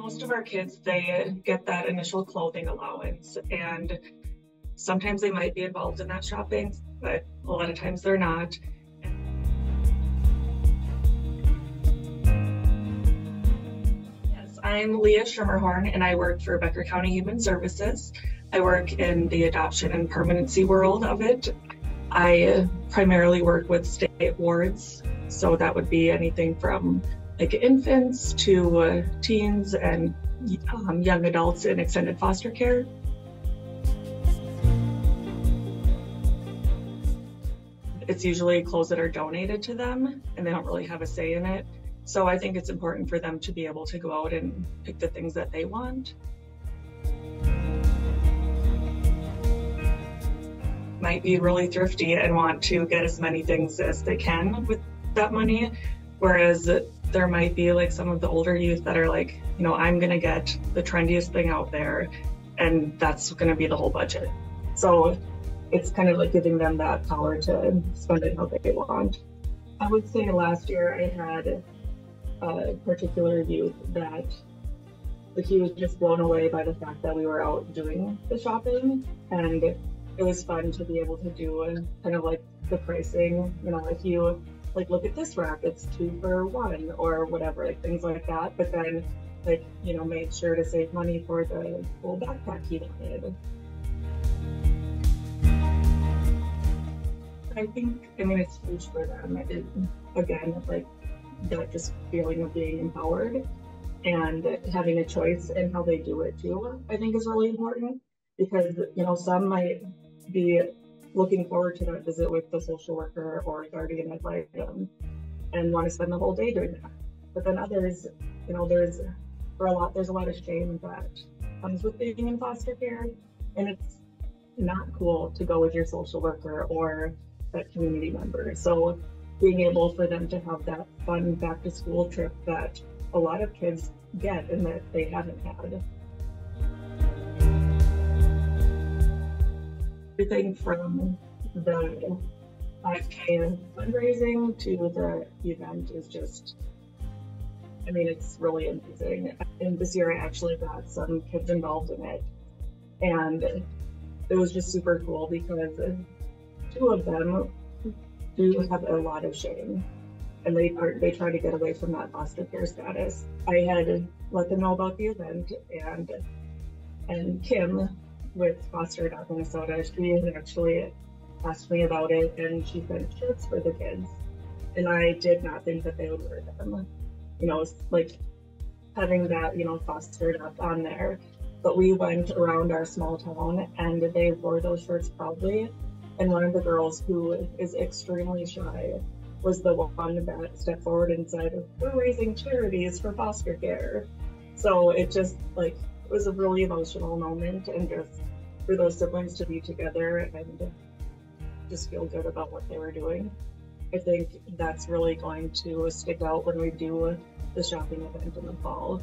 Most of our kids, they get that initial clothing allowance, and sometimes they might be involved in that shopping, but a lot of times they're not. Yes, I'm Leah Schimmerhorn, and I work for Becker County Human Services. I work in the adoption and permanency world of it. I primarily work with state wards, so that would be anything from like infants to teens and young adults in extended foster care. It's usually clothes that are donated to them and they don't really have a say in it. So I think it's important for them to be able to go out and pick the things that they want. Might be really thrifty and want to get as many things as they can with that money, whereas there might be like some of the older youth that are like, you know, I'm gonna get the trendiest thing out there and that's gonna be the whole budget. So it's kind of like giving them that power to spend it how they want. I would say last year I had a particular youth that he was just blown away by the fact that we were out doing the shopping, and it was fun to be able to do kind of like the pricing, you know, if you like look at this rack, it's 2 for 1 or whatever, like things like that. But then like, you know, made sure to save money for the full backpack he wanted. I think, I mean, it's huge for them. Again, like that just feeling of being empowered and having a choice in how they do it too, I think is really important, because, you know, some might be looking forward to that visit with the social worker or guardian ad litem and want to spend the whole day doing that. But then others, you know, there's a lot of shame that comes with being in foster care, and it's not cool to go with your social worker or that community member. So being able for them to have that fun back to school trip that a lot of kids get and that they haven't had. Everything from the 5K fundraising to the event is just, I mean, it's really amazing. And this year I actually got some kids involved in it, and it was just super cool because 2 of them do have a lot of shame, and they try to get away from that foster care status. I had let them know about the event, and Kim with Foster Adopt Minnesota, she had actually asked me about it, and she sent shirts for the kids, and I did not think that they would wear them. You know, like having that, you know, Foster Adopt on there. But we went around our small town and they wore those shirts proudly. And one of the girls, who is extremely shy, was the one that stepped forward and said, "We're raising charities for foster care." So it just like, it was a really emotional moment, and just for those siblings to be together and just feel good about what they were doing. I think that's really going to stick out when we do the shopping event in the fall.